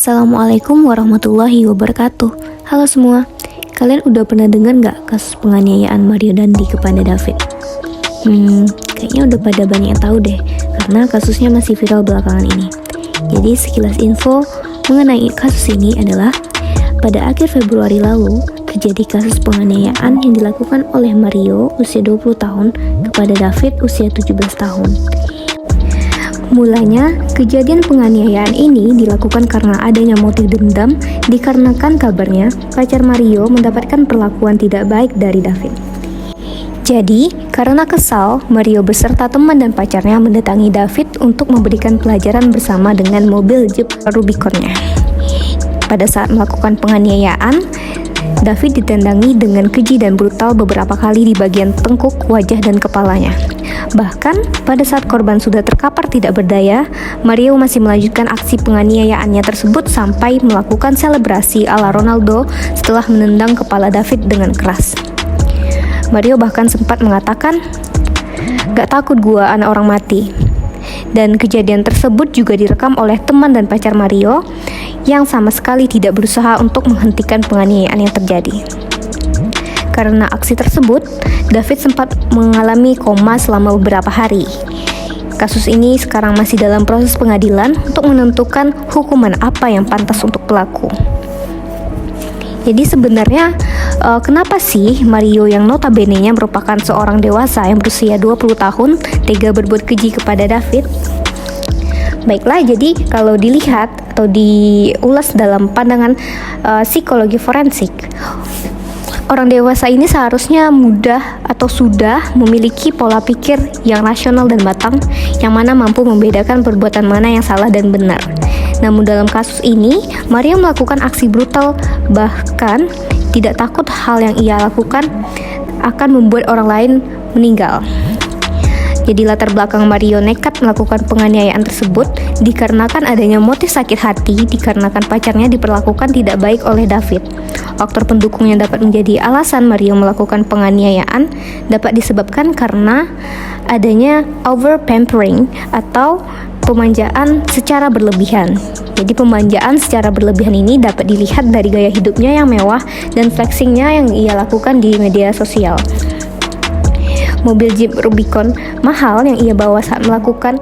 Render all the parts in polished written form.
Assalamualaikum warahmatullahi wabarakatuh. Halo semua, kalian udah pernah dengar nggak kasus penganiayaan Mario Dandi kepada David? Kayaknya udah pada banyak yang tahu deh, karena kasusnya masih viral belakangan ini. Jadi sekilas info mengenai kasus ini adalah pada akhir Februari lalu terjadi kasus penganiayaan yang dilakukan oleh Mario usia 20 tahun kepada David usia 17 tahun. Mulanya, kejadian penganiayaan ini dilakukan karena adanya motif dendam dikarenakan kabarnya pacar Mario mendapatkan perlakuan tidak baik dari David. Jadi, karena kesal, Mario beserta teman dan pacarnya mendatangi David untuk memberikan pelajaran bersama dengan mobil Jeep Rubicon-nya. Pada saat melakukan penganiayaan, David ditendangi dengan keji dan brutal beberapa kali di bagian tengkuk, wajah, dan kepalanya. Bahkan, pada saat korban sudah terkapar tidak berdaya, Mario masih melanjutkan aksi penganiayaannya tersebut sampai melakukan selebrasi ala Ronaldo setelah menendang kepala David dengan keras. Mario bahkan sempat mengatakan, "Gak takut gua anak orang mati." Dan kejadian tersebut juga direkam oleh teman dan pacar Mario yang sama sekali tidak berusaha untuk menghentikan penganiayaan yang terjadi. Karena aksi tersebut, David sempat mengalami koma selama beberapa hari. Kasus ini sekarang masih dalam proses pengadilan untuk menentukan hukuman apa yang pantas untuk pelaku. Jadi sebenarnya kenapa sih Mario yang notabene-nya merupakan seorang dewasa yang berusia 20 tahun tega berbuat keji kepada David? Baiklah, jadi kalau dilihat atau diulas dalam pandangan psikologi forensik, orang dewasa ini seharusnya mudah atau sudah memiliki pola pikir yang rasional dan matang, yang mana mampu membedakan perbuatan mana yang salah dan benar. Namun dalam kasus ini, Mario melakukan aksi brutal, bahkan tidak takut hal yang ia lakukan akan membuat orang lain meninggal. Jadi latar belakang Mario nekat melakukan penganiayaan tersebut dikarenakan adanya motif sakit hati dikarenakan pacarnya diperlakukan tidak baik oleh David. Faktor pendukung yang dapat menjadi alasan Mario melakukan penganiayaan dapat disebabkan karena adanya over pampering atau pemanjaan secara berlebihan. Jadi pemanjaan secara berlebihan ini dapat dilihat dari gaya hidupnya yang mewah dan flexingnya yang ia lakukan di media sosial. Mobil Jeep Rubicon mahal yang ia bawa saat melakukan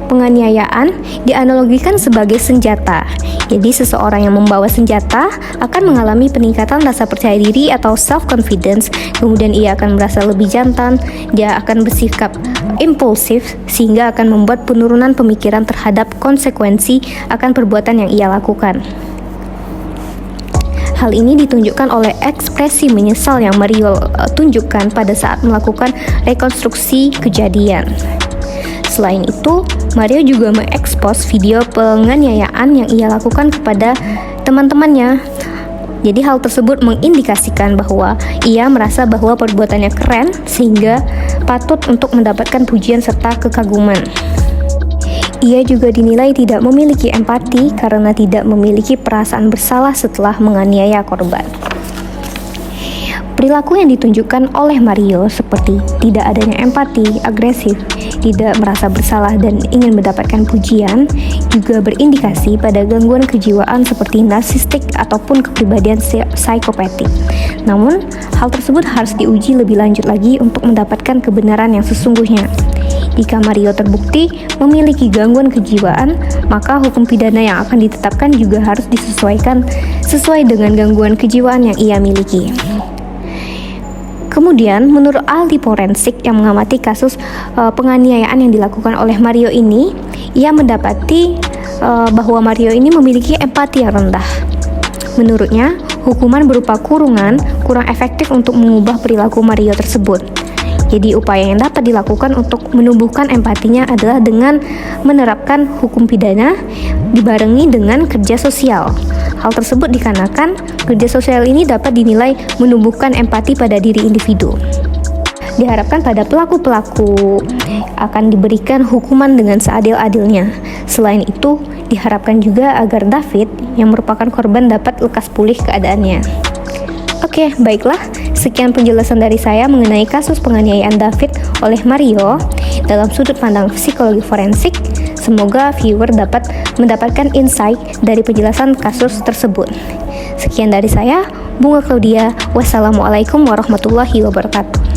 penganiayaan dianalogikan sebagai senjata. Jadi seseorang yang membawa senjata akan mengalami peningkatan rasa percaya diri atau self-confidence, kemudian ia akan merasa lebih jantan, dia akan bersikap impulsif sehingga akan membuat penurunan pemikiran terhadap konsekuensi akan perbuatan yang ia lakukan. Hal ini ditunjukkan oleh ekspresi menyesal yang Mario tunjukkan pada saat melakukan rekonstruksi kejadian. Selain itu, Mario juga mengekspos video penganiayaan yang ia lakukan kepada teman-temannya. Jadi hal tersebut mengindikasikan bahwa ia merasa bahwa perbuatannya keren sehingga patut untuk mendapatkan pujian serta kekaguman. Ia juga dinilai tidak memiliki empati karena tidak memiliki perasaan bersalah setelah menganiaya korban. Perilaku yang ditunjukkan oleh Mario seperti tidak adanya empati, agresif, tidak merasa bersalah dan ingin mendapatkan pujian juga berindikasi pada gangguan kejiwaan seperti narsistik ataupun kepribadian psikopatik. Namun, hal tersebut harus diuji lebih lanjut lagi untuk mendapatkan kebenaran yang sesungguhnya. Jika Mario terbukti memiliki gangguan kejiwaan, maka hukum pidana yang akan ditetapkan juga harus disesuaikan sesuai dengan gangguan kejiwaan yang ia miliki. Kemudian, menurut ahli forensik yang mengamati kasus penganiayaan yang dilakukan oleh Mario ini, ia mendapati bahwa Mario ini memiliki empati yang rendah. Menurutnya, hukuman berupa kurungan kurang efektif untuk mengubah perilaku Mario tersebut. Jadi upaya yang dapat dilakukan untuk menumbuhkan empatinya adalah dengan menerapkan hukum pidana dibarengi dengan kerja sosial. Hal tersebut dikarenakan kerja sosial ini dapat dinilai menumbuhkan empati pada diri individu. Diharapkan pada pelaku-pelaku akan diberikan hukuman dengan seadil-adilnya. Selain itu, diharapkan juga agar David yang merupakan korban dapat lekas pulih keadaannya. Oke, baiklah. Sekian penjelasan dari saya mengenai kasus penganiayaan David oleh Mario dalam sudut pandang psikologi forensik. Semoga viewer dapat mendapatkan insight dari penjelasan kasus tersebut. Sekian dari saya, Bunga Claudia. Wassalamualaikum warahmatullahi wabarakatuh.